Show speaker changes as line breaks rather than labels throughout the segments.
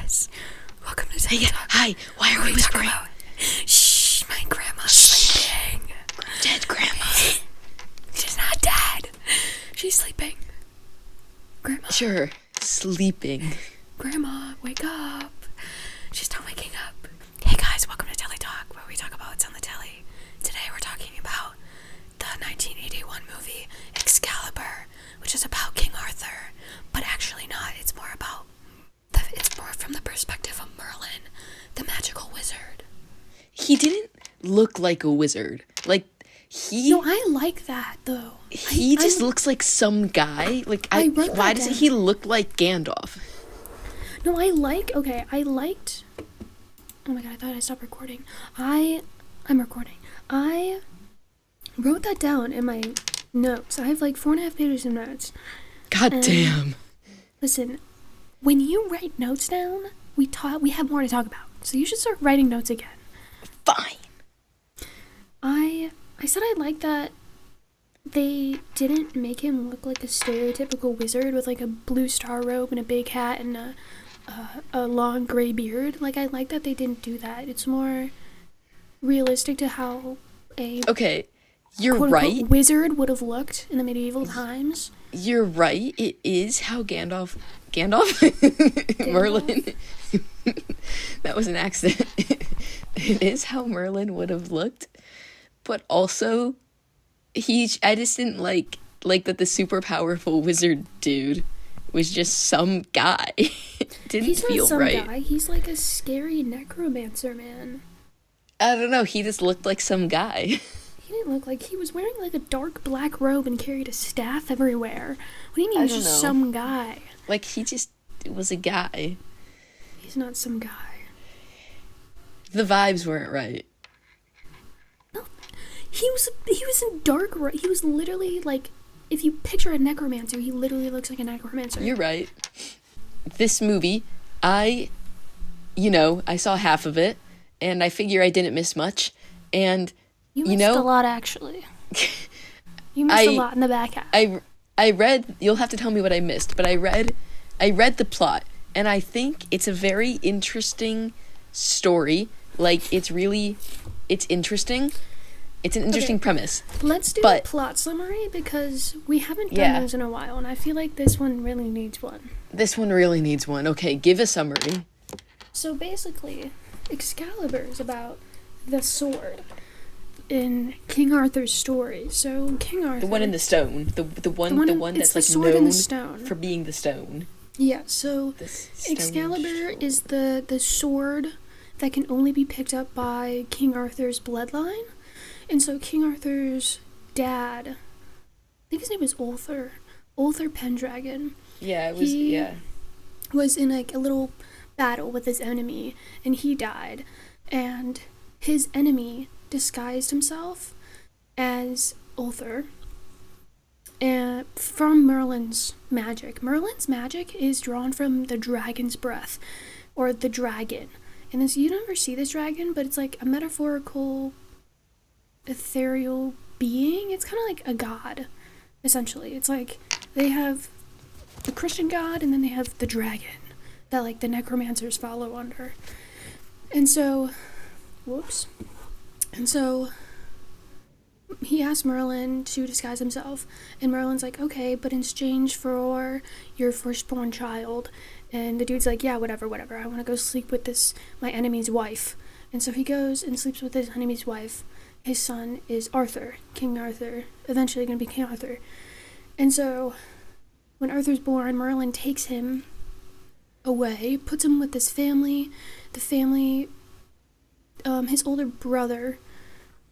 guys. Welcome to Telly Talk.
Hi, why are we whispering?
Shh, my grandma's sleeping.
Dead grandma.
She's not dead. She's sleeping. Grandma.
Sure, sleeping.
Grandma, wake up. She's not waking up. Hey guys, welcome to Telly Talk, where we talk about what's on the telly. Today we're talking about the 1981 movie Excalibur, which is about King Arthur, but actually not. It's more about it's more from the perspective of Merlin, the magical wizard.
He didn't look like a wizard.
No, I like that though.
He just looks like some guy. Why doesn't he look like Gandalf?
No, I liked. Oh my god, I thought I stopped recording. I'm recording. I wrote that down in my notes. I have like 4.5 pages of notes.
God damn.
Listen, when you write notes down, we have more to talk about. So you should start writing notes again.
Fine.
I said I like that they didn't make him look like a stereotypical wizard with like a blue star robe and a big hat and a long gray beard. Like, I like that they didn't do that. It's more realistic to how a
you're right.
wizard would have looked in the medieval times.
You're right. It is how Gandalf? Merlin. That was an accident. It is how Merlin would have looked, but also I just didn't like that the super powerful wizard dude was just some guy.
He's not some guy. He's like a scary necromancer, man.
I don't know. He just looked like some guy.
He didn't look like he was wearing like a dark black robe and carried a staff everywhere. What do you mean he's just some guy? Like,
he just was a guy.
He's not some guy.
The vibes weren't right.
No, he was in dark. He was literally like, if you picture a necromancer, he literally looks like a necromancer.
You're right. This movie, I saw half of it, and I figure I didn't miss much. And
you missed a lot, actually. You missed a lot in the back half.
I read. You'll have to tell me what I missed, but I read the plot, and I think it's a very interesting story. Like, it's interesting. It's an interesting premise.
Let's do a plot summary, because we haven't done those in a while, and I feel like this one really needs one.
Okay, give a summary.
So basically, Excalibur is about the sword in King Arthur's story. So King Arthur,
the one in the stone, the one that's like
sword
known
in the stone
for being the stone.
Yeah. So Excalibur is the sword that can only be picked up by King Arthur's bloodline. And so King Arthur's dad, I think his name was Ulthar Pendragon.
Yeah, it was,
he was in like a little battle with his enemy, and he died. And his enemy disguised himself as Ulthar, and from Merlin's magic. Merlin's magic is drawn from the dragon's breath, or the dragon. And this, you never see this dragon, but it's like a metaphorical, ethereal being. It's kind of like a god, essentially. It's like they have the Christian god, and then they have the dragon that like the necromancers follow under. And so, he asked Merlin to disguise himself, and Merlin's like, okay, but in exchange for your firstborn child. And the dude's like, yeah, whatever, I want to go sleep with my enemy's wife. And so he goes and sleeps with his enemy's wife. His son is Arthur, King Arthur, eventually going to be King Arthur. And so, when Arthur's born, Merlin takes him away, puts him with his family. The family, his older brother,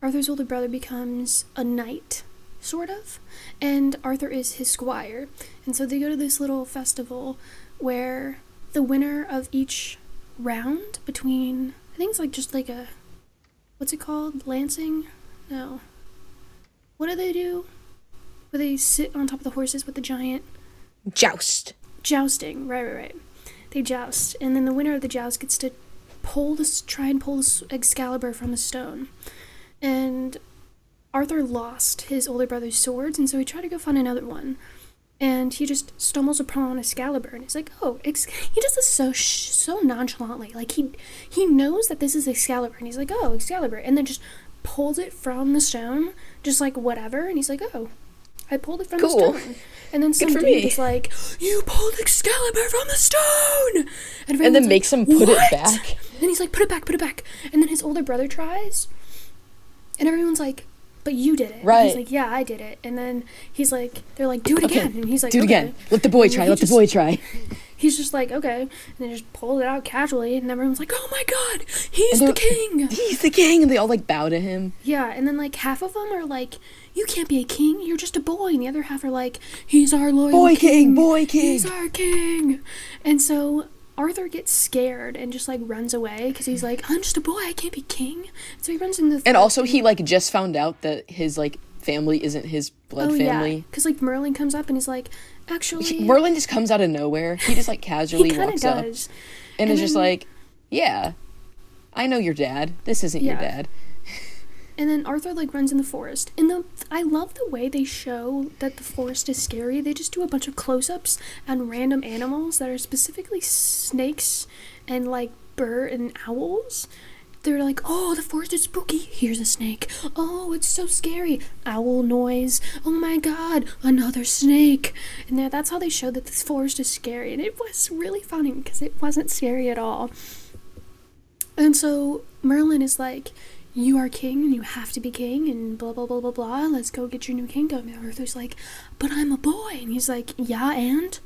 Arthur's older brother, becomes a knight, sort of, and Arthur is his squire. And so they go to this little festival where the winner of each round between, I think it's like just like a, what's it called? Lancing? No. What do? Where they sit on top of the horses with the giant... Jousting, right. They joust, and then the winner of the joust gets to try and pull this Excalibur from the stone. And Arthur lost his older brother's swords, and so he tried to go find another one. and he just stumbles upon Excalibur, and he's like, "Oh, he does this so nonchalantly. Like he knows that this is Excalibur, and he's like, "Oh, Excalibur," and then just pulls it from the stone, just like whatever, and he's like, "Oh, I pulled it from the
Cool.
stone." And then some
Good for
dude
me.
is like, "You pulled Excalibur from the stone!"
And
everyone's
then
like,
makes him put it
"What?"
back.
And he's like, "Put it back, put it back." And then his older brother tries, and everyone's like, "But you did it."
Right.
And he's like, "Yeah, I did it." And then he's like, they're like, "Do it
Okay,
again." And he's like,
do it
"Okay."
again. Let the boy
And
try.
he
Let the
just-
boy try.
He's just like, "Okay." And then just pulls it out casually, and everyone's like, "Oh my god, he's
And
the king!"
He's the king, and they all like bow to him.
Yeah, and then like half of them are like, "You can't be a king, you're just a boy." And the other half are like, "He's our loyal
Boy
king.
boy king.
He's our king." And so Arthur gets scared and just like runs away because he's like, "I'm just a boy, I can't be king." So he runs into the
And also, he like just found out that his like family isn't his blood family.
because like Merlin comes up and he's like, "Actually,"
Merlin just comes out of nowhere. He just like casually
he kind of
walks up
does.
and is just
then-
like, "Yeah, I know your dad. This isn't your
Yeah.
dad."
And then Arthur like runs in the forest. And I love the way they show that the forest is scary. They just do a bunch of close-ups on random animals that are specifically snakes and like bird and owls. They're like, "Oh, the forest is spooky. Here's a snake. Oh, it's so scary. Owl noise. Oh my god, another snake." And that's how they showed that this forest is scary. And it was really funny because it wasn't scary at all. And so Merlin is like, "You are king and you have to be king and blah blah blah blah blah. Let's go get your new kingdom." And Arthur's like, "But I'm a boy." And he's like, "Yeah, and?"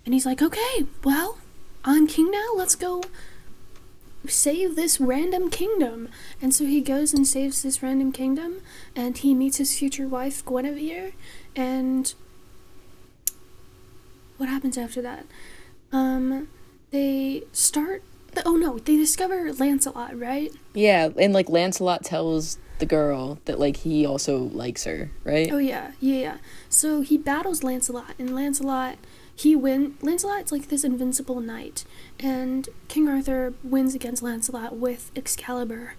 And he's like, "Okay, well, I'm king now. Let's go save this random kingdom." And so he goes and saves this random kingdom, and he meets his future wife Guinevere. And what happens after that? They start. Oh no, they discover Lancelot, right?
Yeah, and like Lancelot tells the girl that like he also likes her, right?
Oh yeah. So he battles Lancelot, and Lancelot's like this invincible knight, and King Arthur wins against Lancelot with Excalibur.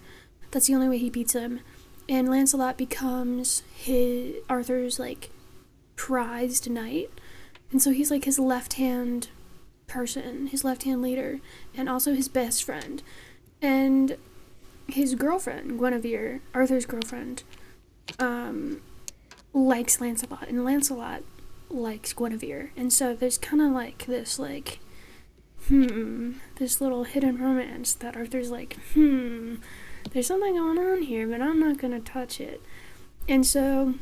That's the only way he beats him, and Lancelot becomes Arthur's like prized knight, and so he's like his left hand person, his left hand leader, and also his best friend. And his girlfriend, Guinevere, Arthur's girlfriend, likes Lancelot, and Lancelot likes Guinevere. And so there's kind of like this, like, this little hidden romance that Arthur's like, there's something going on here, but I'm not gonna touch it. And so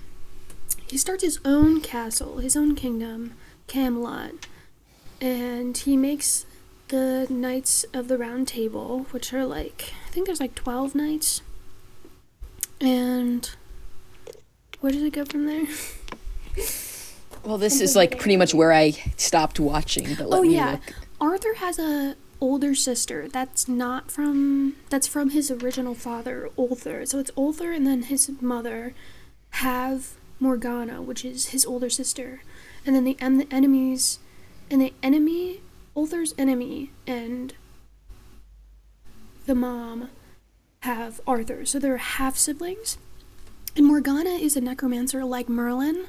he starts his own castle, his own kingdom, Camelot, and he makes the Knights of the Round Table, which are like, I think there's like 12 knights. And where does it go from there?
Well, this is like pretty much where I stopped watching, but let me look.
Arthur has a older sister that's from his original father, Ulthar. So it's Ulthar, and then his mother have Morgana, which is his older sister. And then the enemies, and the enemy, Ulthar's enemy, and the mom have Arthur. So they're half siblings. And Morgana is a necromancer like Merlin.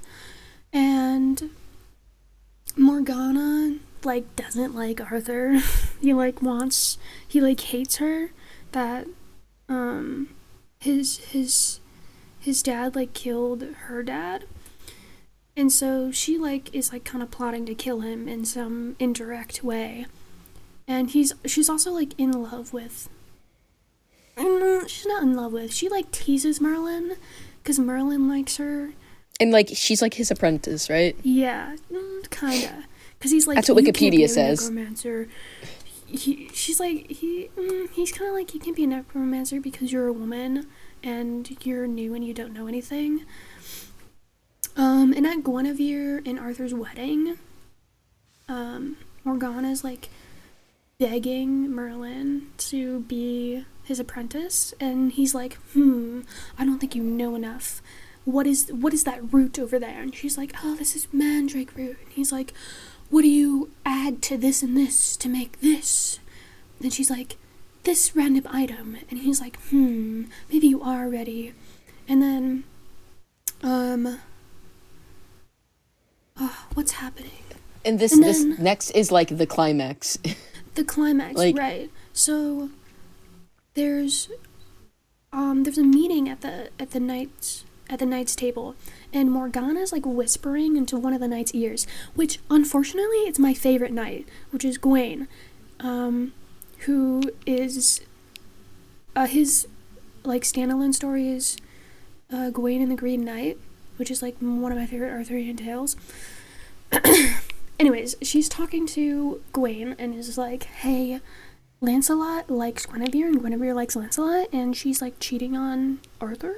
And Morgana like doesn't like Arthur. he hates her, that his dad like killed her dad. And so she like is like kind of plotting to kill him in some indirect way. And she's also like in love with, she's not in love with, she like teases Merlin because Merlin likes her.
And like she's like his apprentice, right?
Yeah, kinda. Because he's like,
that's what Wikipedia says.
Necromancer. He's kind of like, you can't be a necromancer because you're a woman and you're new and you don't know anything. And at Guinevere and Arthur's wedding, Morgana's like begging Merlin to be his apprentice, and he's like, I don't think you know enough. What is that root over there? And she's like, oh, this is mandrake root. And he's like, what do you add to this and this to make this? And she's like, this random item. And he's like, maybe you are ready. And then What's happening?
And this
And
this
then
next is like the climax.
the climax,
Like,
right? So there's there's a meeting at the knight's table, and Morgana's like whispering into one of the knight's ears, which unfortunately it's my favorite knight, which is Gawain, who is his like standalone story is Gawain and the Green Knight, which is like one of my favorite Arthurian tales. Anyways, she's talking to Gawain and is like, hey, Lancelot likes Guinevere and Guinevere likes Lancelot, and she's like cheating on Arthur.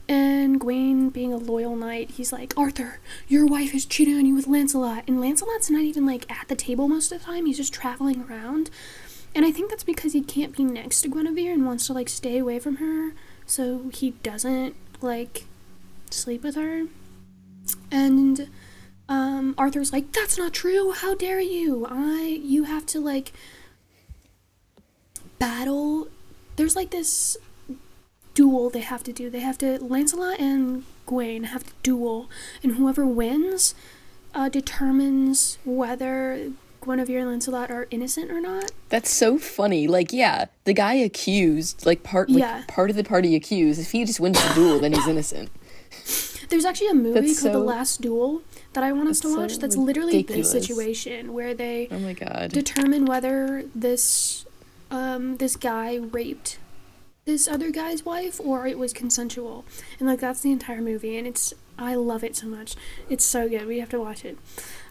And Gawain, being a loyal knight, he's like, Arthur, your wife is cheating on you with Lancelot. And Lancelot's not even like at the table most of the time, he's just traveling around. And I think that's because he can't be next to Guinevere and wants to like stay away from her, so he doesn't like sleep with her. And Arthur's like, that's not true, how dare you, you have to like battle. There's like this duel they have to do. Lancelot and Gawain have to duel, and whoever wins determines whether Guinevere and Lancelot are innocent or not.
that's so funny. Like, yeah, the guy accused, like part of the party accused, if he just wins the duel, then he's innocent.
There's actually a movie
That's
called
so-
The Last Duel that I want us to
that's
watch
so
that's literally
ridiculous.
this situation where they
Oh my god.
determine whether this guy raped this other guy's wife or it was consensual. And like that's the entire movie, and I love it so much. It's so good. We have to watch it.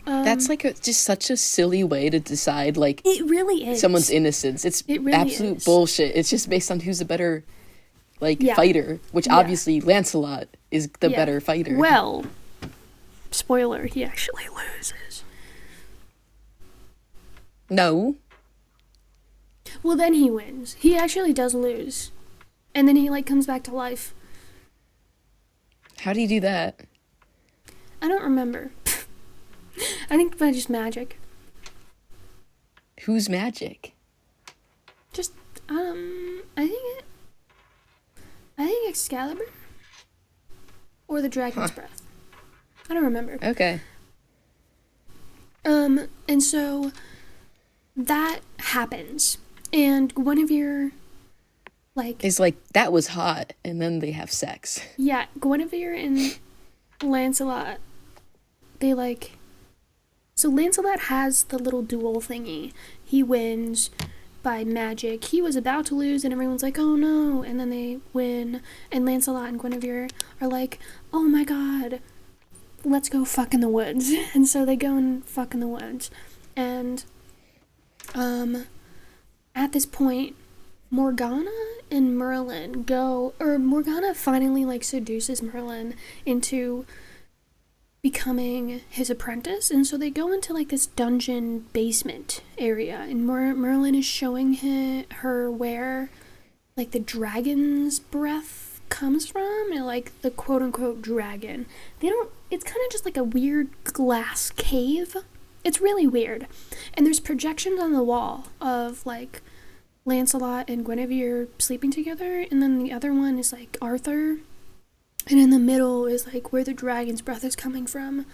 That's like just such a silly way to decide like
It really is.
someone's innocence. It
really
absolute
is.
bullshit. It's just based on who's a better like
Yeah.
fighter, which
Yeah.
obviously Lancelot is the
Yeah.
better fighter.
Well, spoiler, he actually loses.
No.
Well, then he wins. He actually does lose. And then he like comes back to life.
How do you do that?
I don't remember. I think by just magic.
Who's magic?
Just I think Excalibur or the Dragon's Breath. I don't remember.
Okay.
And so that happens, and Guinevere, like,
It's like that was hot, and then they have sex.
yeah, Guinevere and Lancelot, they like. So Lancelot has the little duel thingy. He wins by magic. He was about to lose, and everyone's like, oh no, and then they win, and Lancelot and Guinevere are like, oh my god, let's go fuck in the woods. And so they go and fuck in the woods. And at this point, Morgana and Merlin Morgana finally like seduces Merlin into becoming his apprentice, and so they go into like this dungeon basement area, and Merlin is showing her where like the dragon's breath comes from, and like the quote-unquote dragon. It's kind of just like a weird glass cave. It's really weird. And there's projections on the wall of like Lancelot and Guinevere sleeping together, and then the other one is like Arthur, and in the middle is like where the dragon's breath is coming from.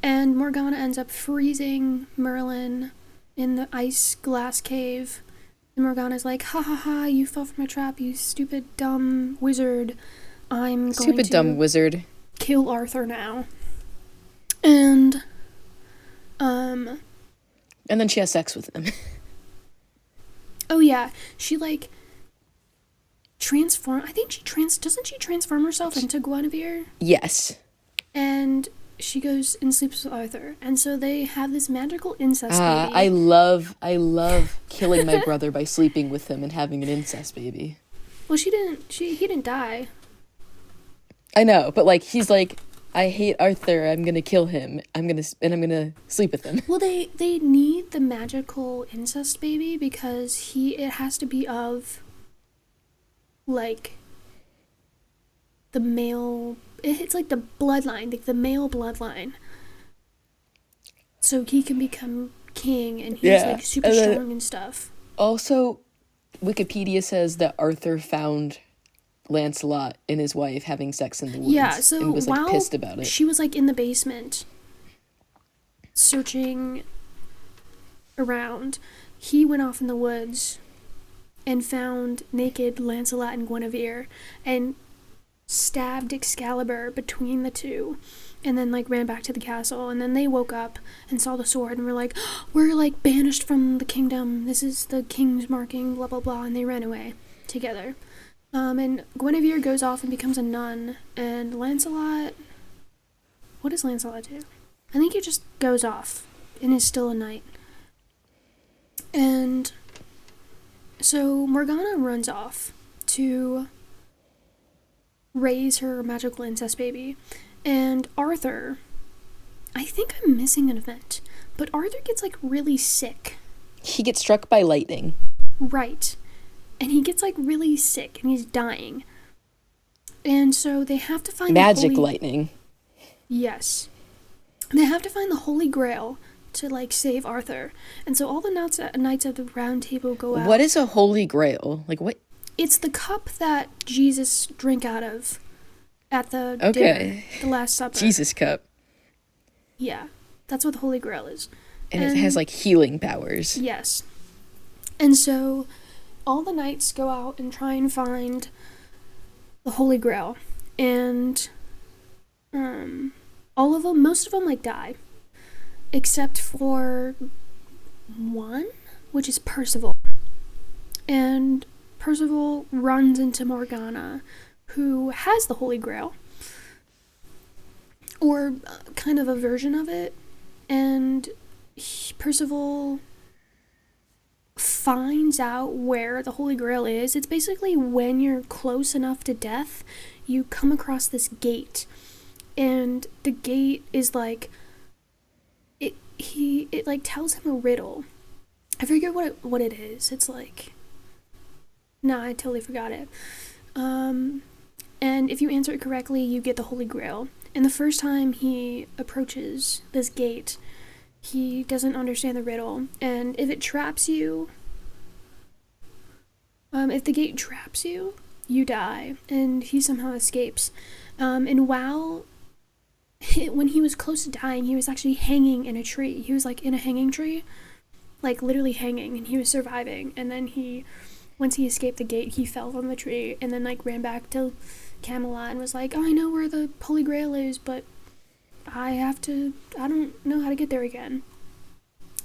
And Morgana ends up freezing Merlin in the ice glass cave. And Morgana's like, ha ha ha, you fell for my trap, you stupid dumb wizard. I'm going to
Dumb wizard.
kill Arthur now. And
And then she has sex with him.
oh yeah, she like I think doesn't she transform herself into Guinevere?
Yes.
And she goes and sleeps with Arthur, and so they have this magical incest baby.
I love killing my brother by sleeping with him and having an incest baby.
Well, he didn't die.
I know, but like he's like, I hate Arthur. I'm gonna kill him. I'm gonna sleep with him.
Well, they need the magical incest baby because it has to be of like the male. It's like the bloodline, like the male bloodline. So he can become king, and he's like super strong and stuff.
Also, Wikipedia says that Arthur found Lancelot and his wife having sex in the woods.
Yeah, so
and was
while
like pissed about it.
she was like in the basement, searching around, he went off in the woods and found naked Lancelot and Guinevere and stabbed Excalibur between the two, and then like ran back to the castle. And then they woke up and saw the sword and were like, oh, we're like banished from the kingdom, this is the king's marking, blah blah blah, and they ran away together. And Guinevere goes off and becomes a nun, and Lancelot, what does Lancelot do? I think he just goes off and is still a knight. And so Morgana runs off to raise her magical incest baby. And Arthur, I think I'm missing an event, but Arthur gets like really sick.
He gets struck by lightning.
Right. And he gets like really sick and he's dying. And so they have to find
magic lightning.
Yes. They have to find the Holy Grail to like save Arthur. And so all the knights of the Round Table go out.
What is a Holy Grail? Like what?
It's the cup that Jesus drank out of at the dinner, the Last Supper.
Jesus cup.
Yeah, that's what the Holy Grail is.
And it has like healing powers.
Yes. And so all the knights go out and try and find the Holy Grail. And most of them like die. Except for one, which is Percival. And Percival runs into Morgana, who has the Holy Grail, or kind of a version of it, and Percival finds out where the Holy Grail is. It's basically when you're close enough to death, you come across this gate, and the gate is like, it like tells him a riddle. I forget what it is. It's like, no, I totally forgot it. And if you answer it correctly, you get the Holy Grail. And the first time he approaches this gate, he doesn't understand the riddle. And if it traps you, if the gate traps you, you die. And he somehow escapes. And when he was close to dying, he was actually hanging in a tree. He was like in a hanging tree, like literally hanging, and he was surviving. And then once he escaped the gate, he fell from the tree and then like ran back to Camelot and was like, oh, I know where the Holy Grail is, but I don't know how to get there again.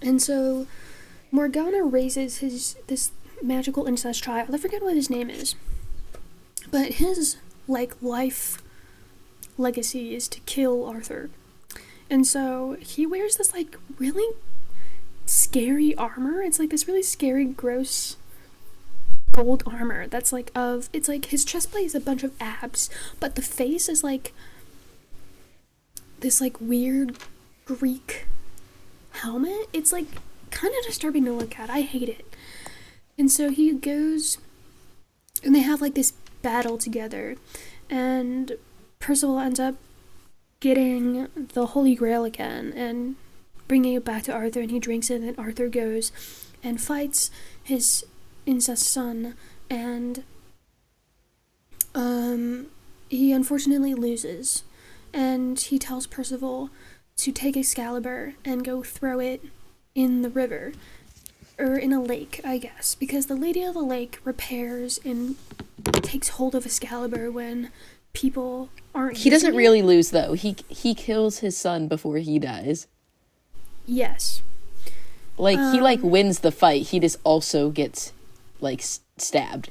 And so Morgana raises this magical incest child. I forget what his name is, but his like life legacy is to kill Arthur. And so he wears this like really scary armor. It's like this really scary, gross gold armor that's like it's like his chest plate is a bunch of abs, but the face is like this like weird Greek helmet. It's like kind of disturbing to look at. I hate it. And so he goes and they have like this battle together, and Percival ends up getting the Holy Grail again and bringing it back to Arthur, and he drinks it, and Arthur goes and fights his incest son, and he unfortunately loses, and he tells Percival to take Excalibur and go throw it in the river, or in a lake, I guess, because the Lady of the Lake repairs and takes hold of Excalibur when people aren't.
He doesn't really lose though. He kills his son before he dies.
Yes.
Like he like wins the fight. He just also gets like stabbed.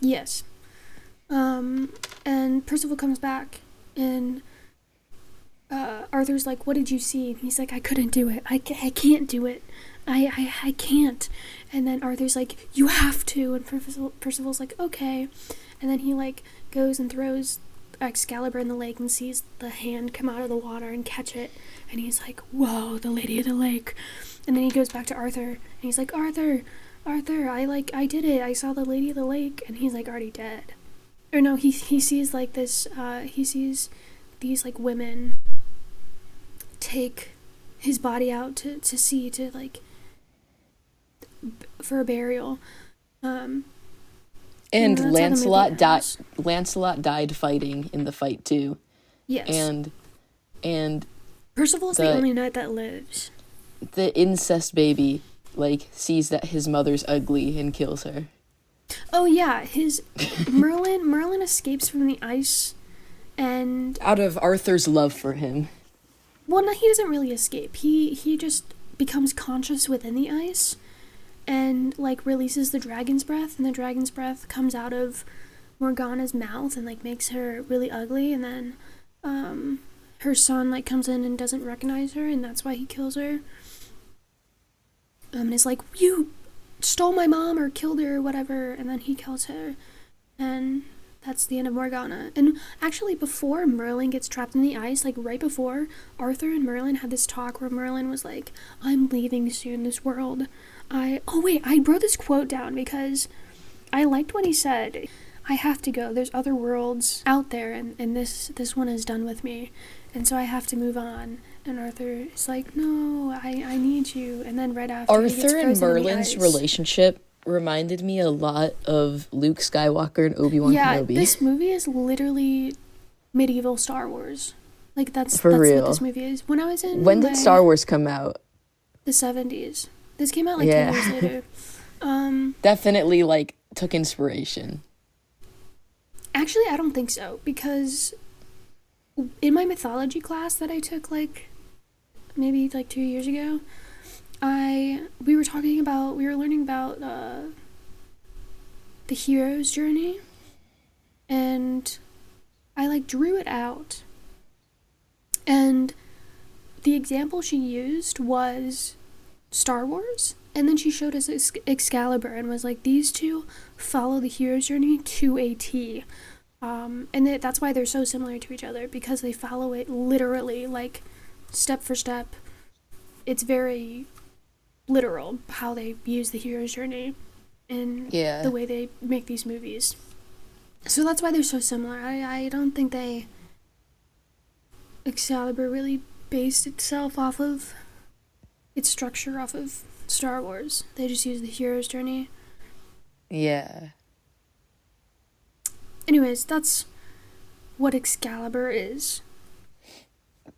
Yes. And Percival comes back, and Arthur's like, what did you see? And he's like, I couldn't do it. I can't do it. I can't. And then Arthur's like, you have to. And Percival's like, okay. And then he like goes and throws Excalibur in the lake and sees the hand come out of the water and catch it. And he's like, whoa, the Lady of the Lake. And then he goes back to Arthur, and he's like, Arthur, I did it. I saw the Lady of the Lake. And he's like already dead. Or no, he sees like this, he sees these like women take his body out to sea, to like, for a burial. And
Lancelot died fighting in the fight too.
Yes.
And
Percival's the
the
only knight that lives.
the incest baby like sees that his mother's ugly and kills her.
Oh yeah, his Merlin escapes from the ice, and
Out of Arthur's love for him.
well, no, he doesn't really escape. He just becomes conscious within the ice, and like releases the dragon's breath, and the dragon's breath comes out of Morgana's mouth and like makes her really ugly, and then her son like comes in and doesn't recognize her, and that's why he kills her. And it's like, you stole my mom or killed her or whatever, and then he kills her, and that's the end of Morgana. And actually, before Merlin gets trapped in the ice, like right before, Arthur and Merlin had this talk where Merlin was like, I'm leaving soon this world. I wrote this quote down because I liked what he said. I have to go. There's other worlds out there, and this one is done with me. And so I have to move on. And Arthur is like, no, I need you. And then right after, he gets
Arthur and
frozen in the
Merlin's
ice.
relationship reminded me a lot of Luke Skywalker and Obi-Wan
Yeah,
Kenobi.
this movie is literally medieval Star Wars. Like that's
real.
what this movie is. When I was in
When did Star Wars come out?
the 70s. This came out like
Yeah.
10 years later.
Definitely like took inspiration.
Actually, I don't think so, because in my mythology class that I took like maybe like 2 years ago, we were learning about the hero's journey, and I like drew it out, and the example she used was Star Wars, and then she showed us Excalibur and was like, these two follow the hero's journey to a T. And that's why they're so similar to each other, because they follow it literally, like step for step. It's very literal how they use the hero's journey in
Yeah.
the way they make these movies. So that's why they're so similar. I don't think Excalibur really based itself off of its structure off of Star Wars. They just use the hero's journey.
Yeah.
Anyways, that's what Excalibur is.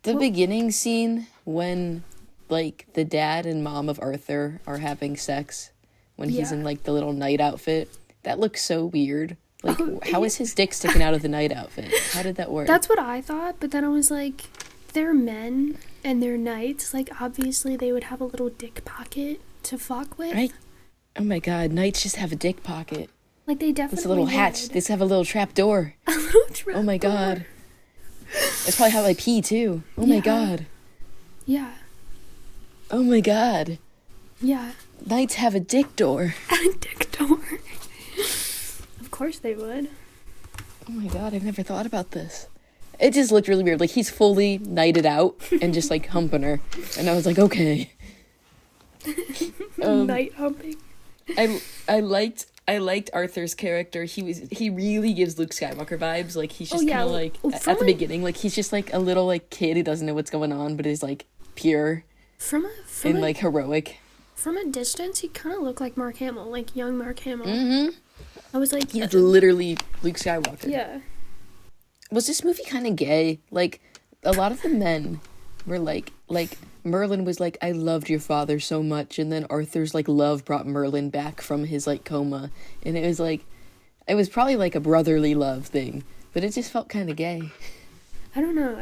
The beginning scene when like the dad and mom of Arthur are having sex when he's
Yeah.
in like the little knight outfit, that looks so weird. Like
Oh,
how is his dick sticking out of the knight outfit? How did that work?
That's what I thought, but then I was like, they're men and they're knights. Like, obviously they would have a little dick pocket to fuck with.
Right? Oh my god, knights just have a dick pocket.
Like, they definitely
It's a little hatch.
would.
They just have a little trap door.
A little trap
Oh my
door.
god. That's probably how I pee too. Oh my
Yeah.
god.
Yeah.
Oh my god.
Yeah.
Knights have a dick door.
A dick door. Of course they would.
Oh my god, I've never thought about this. It just looked really weird. Like he's fully knighted out and just like humping her. And I was like, okay.
Night humping.
I liked Arthur's character. He really gives Luke Skywalker vibes. Like he's just
Oh, yeah,
kind of like
from
at the
a-
beginning, like he's just like a little like kid who doesn't know what's going on, but is like pure and like heroic.
From a distance, he kind of looked like Mark Hamill, like young Mark Hamill.
Mm-hmm.
I was like,
He's literally Luke Skywalker.
yeah.
Was this movie kind of gay? Like a lot of the men were like Merlin was like, I loved your father so much, and then Arthur's like love brought Merlin back from his like coma, and it was probably like a brotherly love thing, but it just felt kind of gay.
I don't know.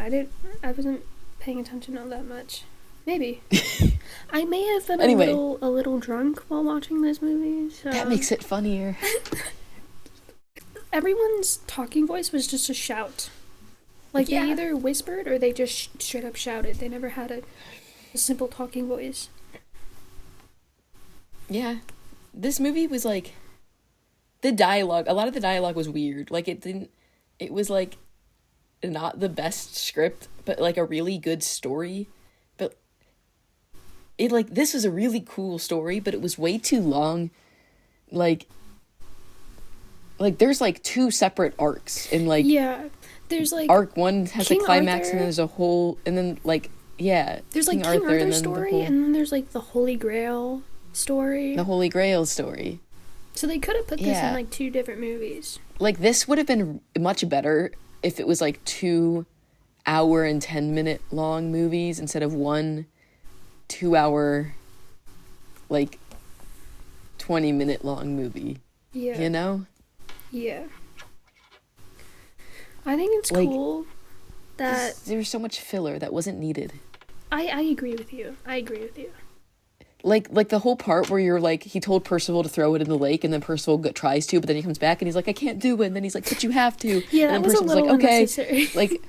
I wasn't paying attention all that much. Maybe. I may have been
Anyway.
a little drunk while watching this movie. So
That makes it funnier.
everyone's talking voice was just a shout. Like
Yeah.
they either whispered or they just straight up shouted. They never had a simple talking voice.
Yeah, this movie was like a lot of the dialogue was weird. Like it was like not the best script, but like a really good story. But it like this was a really cool story, but it was way too long. Like there's like two separate arcs in like
Yeah, there's like
arc one has
King
a climax
Arthur.
and then there's a whole and then like yeah
there's like King
and
Arthur's
then the
story,
whole-
and then there's like the Holy Grail story.
the Holy Grail story.
So they could have put this
Yeah.
in like two different movies.
Like this would have been much better if it was like 2 hour and 10-minute long movies instead of 1 2-hour, like 20-minute long movie.
Yeah.
You know?
Yeah. I think it's
Like,
cool that
there's so much filler that wasn't needed.
I agree with you.
Like the whole part where you're like, he told Percival to throw it in the lake, and then Percival tries to, but then he comes back and he's like, I can't do it. And then he's like, but you have to.
Yeah,
and then
that was a little unnecessary.
Like,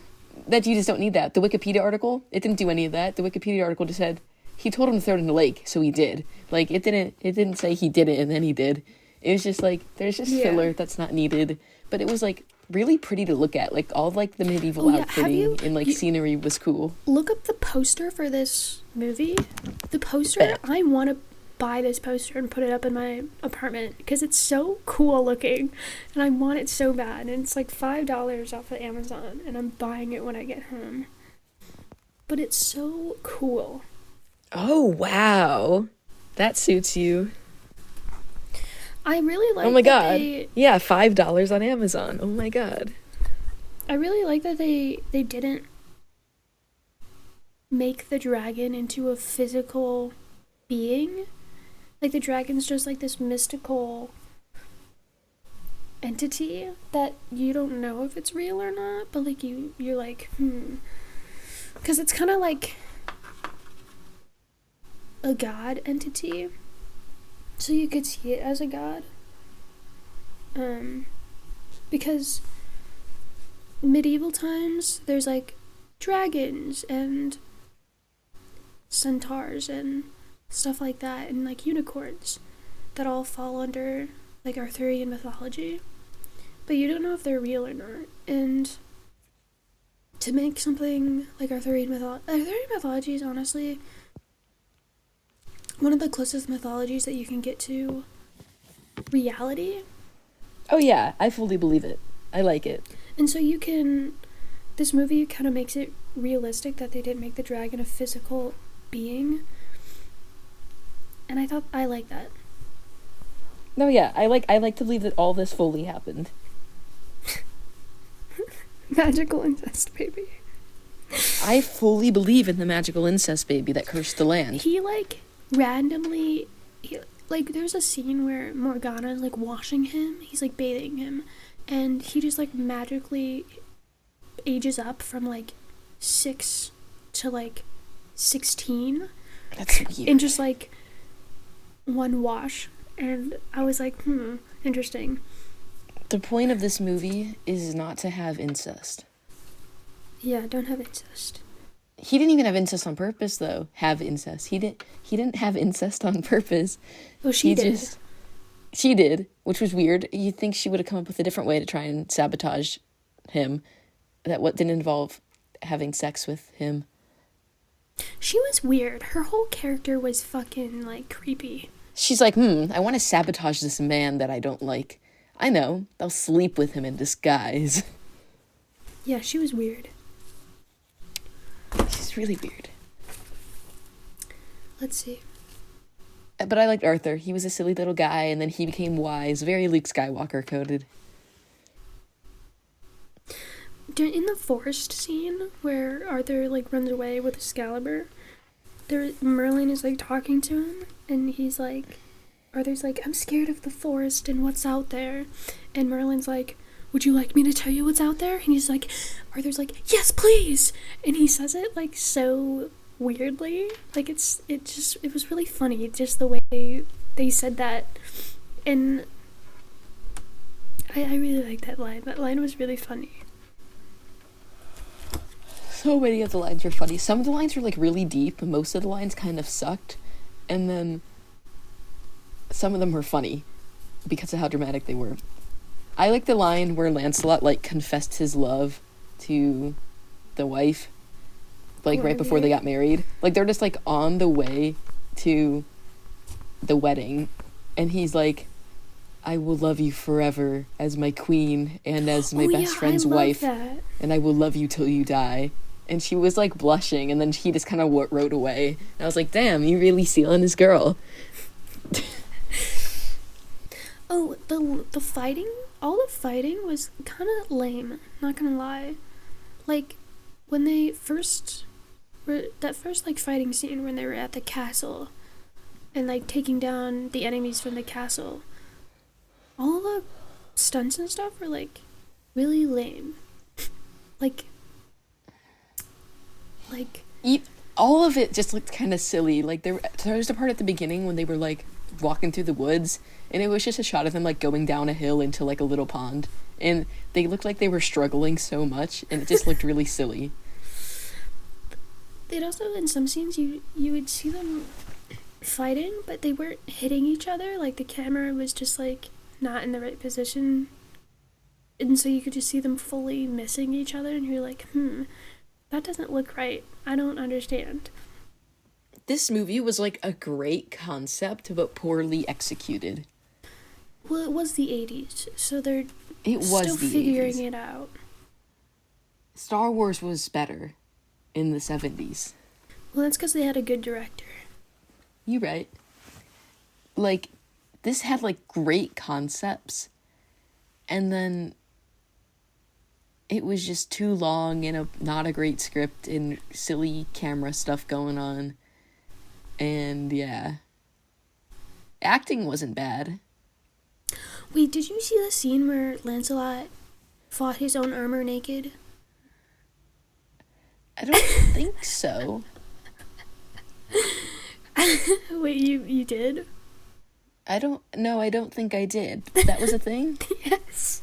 that you just don't need that. The Wikipedia article, it didn't do any of that. The Wikipedia article just said he told him to throw it in the lake, so he did. Like, it didn't say he did it and then he did. It was just like, there's just filler that's not needed. But it was like really pretty to look at. Like, all like the medieval outfitting and like scenery was cool.
Look up the poster for this movie. The poster, I want to buy this poster and put it up in my apartment because it's so cool looking and I want it so bad, and it's like $5 off of Amazon and I'm buying it when I get home. But it's so cool.
Oh, wow. That suits you.
I really like
Oh my god. Yeah, $5 on Amazon. Oh my god.
I really like that they didn't make the dragon into a physical being. Like, the dragon's just like this mystical entity that you don't know if it's real or not, but like you're like, because it's kind of like a god entity, so you could see it as a god, because medieval times there's like dragons and centaurs and stuff like that, and like unicorns that all fall under like Arthurian mythology, but you don't know if they're real or not. And to make something like Arthurian mythology is honestly one of the closest mythologies that you can get to reality.
Oh yeah, I fully believe it. I like it.
And so this movie kind of makes it realistic that they didn't make the dragon a physical being. And I like that.
No, yeah, I like to believe that all this fully happened.
Magical incest baby.
I fully believe in the magical incest baby that cursed the land.
He like randomly, there's a scene where Morgana's like washing him. He's like bathing him, and he just like magically ages up from like 6 to like 16.
That's weird.
In just like one wash. And I was like, interesting.
The point of this movie is not to have incest.
Yeah, don't have incest.
He didn't even have incest on purpose, though. Have incest. He didn't have incest on purpose.
Well, she did.
She did, which was weird. You'd think she would have come up with a different way to try and sabotage him. That what didn't involve having sex with him.
She was weird. Her whole character was fucking like creepy.
She's like, I want to sabotage this man that I don't like. I know. I'll sleep with him in disguise.
Yeah, she was weird.
She's really weird.
Let's see.
But I liked Arthur. He was a silly little guy, and then he became wise. Very Luke Skywalker coded.
In the forest scene where Arthur like runs away with Excalibur, Merlin is like talking to him, and he's like, Arthur's like, I'm scared of the forest and what's out there, and Merlin's like, would you like me to tell you what's out there? And he's like, Arthur's like, yes, please, and he says it like so weirdly, like it was really funny, just the way they said that, and I really like that line. That line was really funny.
So many of the lines were funny. Some of the lines were like really deep, and most of the lines kind of sucked, and then some of them were funny because of how dramatic they were. I like the line where Lancelot like confessed his love to the wife, like right before they got married. Like they're just like on the way to the wedding, and he's like, I will love you forever as my queen and as my best friend's wife, and I will love you till you die. And she was like blushing, and then he just kind of rode away. And I was like, damn, you really sealing this girl.
Oh, the fighting, all the fighting was kind of lame, not gonna lie. Like, when they first were that first like fighting scene when they were at the castle and like taking down the enemies from the castle, all the stunts and stuff were like really lame. like like
All of it just looked kind of silly. Like there was a part at the beginning when they were like walking through the woods, and it was just a shot of them like going down a hill into like a little pond, and they looked like they were struggling so much, and it just looked really silly.
they'd also in some scenes you would see them fighting, but they weren't hitting each other. Like the camera was just like not in the right position, and so you could just see them fully missing each other, and you're like, that doesn't look right. I don't understand.
This movie was like a great concept, but poorly executed.
Well, it was the 80s, so they're
It was
still
the
figuring
80s.
it out.
Star Wars was better in the 70s.
Well, that's because they had a good director.
You right. Like, this had like great concepts, and then it was just too long and not a great script and silly camera stuff going on. And yeah. Acting wasn't bad.
Wait, did you see the scene where Lancelot fought his own armor naked?
I don't think so.
Wait, you did?
I don't think I did. That was a thing?
Yes.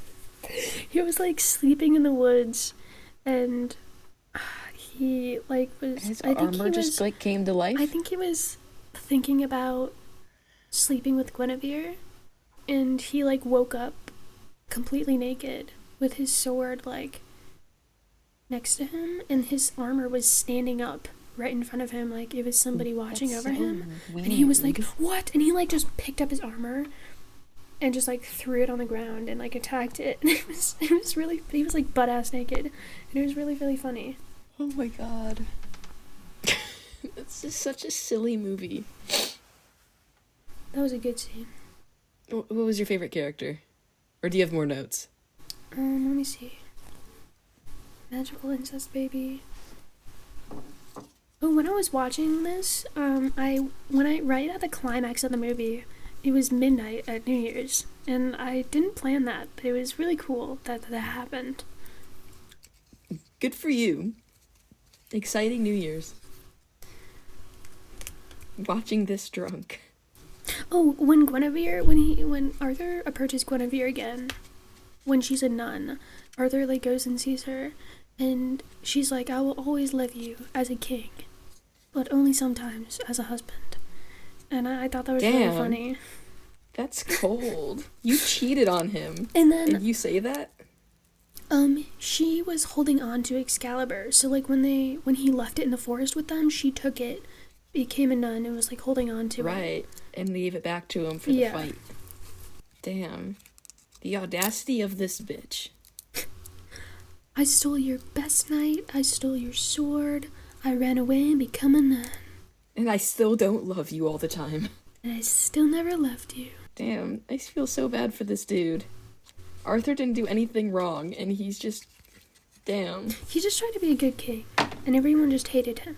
He was like sleeping in the woods, and he like was.
His
I think
armor
he
just
was,
like came to life?
I think he was thinking about sleeping with Guinevere, and he like woke up completely naked with his sword like next to him, and his armor was standing up right in front of him, like it was somebody watching
That's
over
so
him.
weird.
And he was like, "What?" And he like just picked up his armor and just like threw it on the ground and like attacked it. And it was really, he was like butt ass naked, and it was really, really funny.
Oh my god. It's just such a silly movie.
That was a good scene.
What was your favorite character? Or do you have more notes?
Let me see. Magical incest baby. Oh, when I was watching this, right at the climax of the movie, it was midnight at New Year's, and I didn't plan that, but it was really cool that happened.
Good for you. Exciting New Year's. Watching this drunk.
Oh, when Arthur approaches Guinevere again, when she's a nun, Arthur like goes and sees her, and she's like, "I will always love you as a king, but only sometimes as a husband." And I thought that was really funny.
That's cold. You cheated on him.
And then
you say that?
she was holding on to Excalibur, so like when he left it in the forest with them, she took it, became a nun, and was like holding on to it.
Right, and gave it back to him for the fight. Damn. The audacity of this bitch.
I stole your best knight, I stole your sword, I ran away and become a nun.
And I still don't love you all the time.
And I still never loved you.
Damn, I feel so bad for this dude. Arthur didn't do anything wrong, and he's just... Damn.
He just tried to be a good king, and everyone just hated him.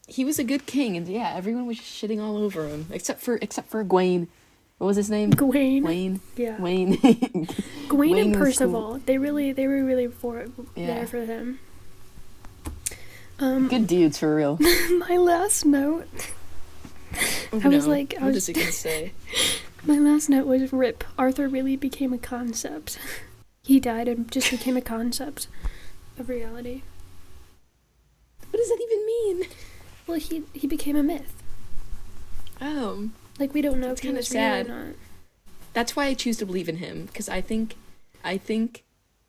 He was a good king, and yeah, everyone was just shitting all over him. Except for Gawain. What was his name?
Gawain. Yeah.
Wayne.
Gawain and
was
Percival.
cool.
They were really there for him.
Good dudes, for real.
My last note.
Oh,
I was
no.
like,
What is it gonna say?
My last note was rip. Arthur really became a concept. He died and just became a concept of reality.
What does that even mean?
Well, he became a myth.
Oh.
Like, we don't know if he
kinda
was
sad.
real or not.
That's why I choose to believe in him, because I think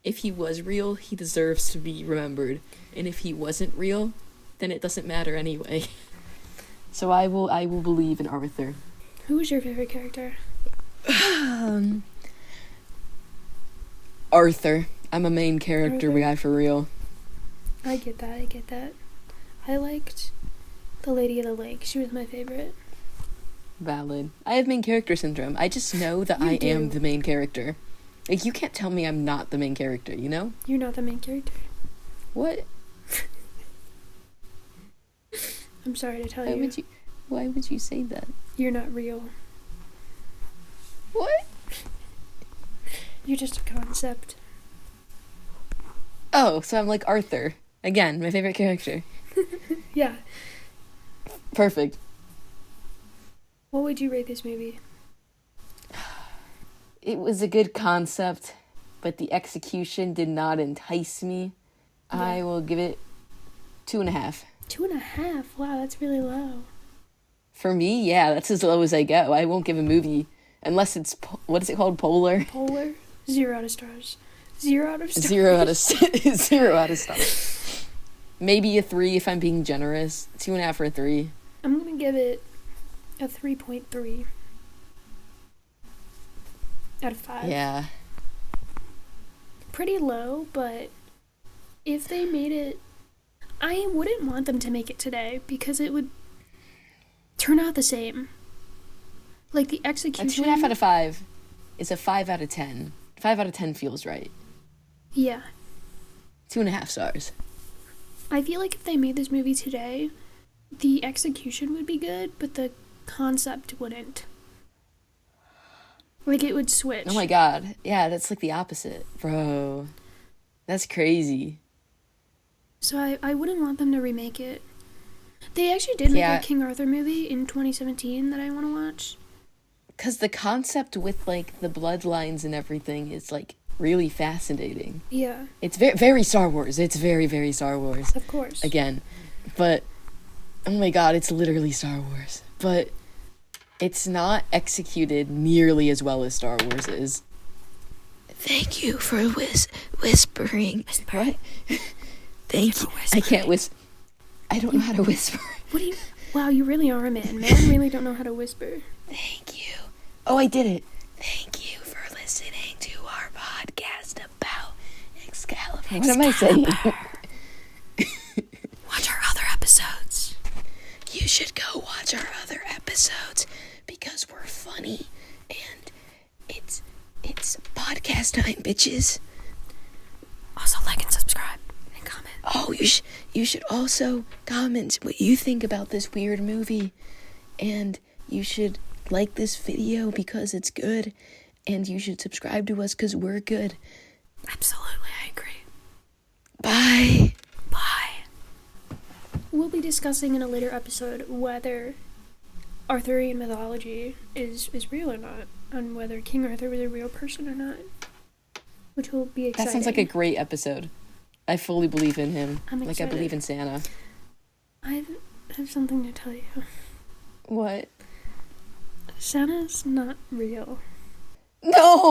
if he was real, he deserves to be remembered. And if he wasn't real, then it doesn't matter anyway. So I will believe in Arthur.
Who was your favorite character?
Arthur. I'm a main character guy for real.
I get that. I liked the Lady of the Lake. She was my favorite.
Valid. I have main character syndrome. I just know that I am the main character. Like, you can't tell me I'm not the main character, you know?
You're not the main character.
What?
I'm sorry to tell
Why
you.
Why would you say that?
You're not real.
What?
You're just a concept.
Oh, so I'm like Arthur. Again, my favorite character.
Yeah.
Perfect.
What would you rate this movie?
It was a good concept, but the execution did not entice me.
Yeah.
I will give it 2.5.
2.5? Wow, that's really low.
For me, yeah, that's as low as I go. I won't give a movie unless it's, what is it called, polar?
Polar? 0 out of stars. 0 out of stars.
0 out of 0 out of stars. Maybe a 3 if I'm being generous. 2.5 or a 3.
I'm gonna give it a 3.3 out of 5.
Yeah.
Pretty low, but if they made it, I wouldn't want them to make it today because it would turn out the same. Like the
A
execution.
2.5 out of 5 is a 5 out of 10. 5 out of 10 feels right.
Yeah.
2.5 stars.
I feel like if they made this movie today, the execution would be good, but the concept wouldn't. Like it would switch.
Oh my god. Yeah, that's like the opposite. Bro. That's crazy.
So I wouldn't want them to remake it. They actually did make
Yeah.
a King Arthur movie in 2017 that I want to watch.
Because the concept with, like, the bloodlines and everything is, like, really fascinating.
Yeah,
It's very, very Star Wars. It's very, very Star Wars.
of course.
Again. But, oh my god, it's literally Star Wars. But it's not executed nearly as well as Star Wars is. Thank you for whispering. What? Thank you. I can't whisper. I don't know how to whisper.
What do you... Wow, you really are a man. Men really don't know how to whisper.
Thank you. Oh, I did it. Thank you for listening to our podcast about Excalibur. What am I saying?
Watch our other episodes.
You should go watch our other episodes because we're funny and it's podcast time, bitches.
Also, like and subscribe and comment.
Oh, you should also comment what you think about this weird movie, and you should like this video because it's good, and you should subscribe to us because we're good.
Absolutely, I agree.
Bye.
Bye. We'll be discussing in a later episode whether Arthurian mythology is real or not, and whether King Arthur was a real person or not, which will be exciting.
That sounds like a great episode. I fully believe in him.
I'm
like
excited.
I believe in Santa.
I have something to tell you.
What?
Santa's not real.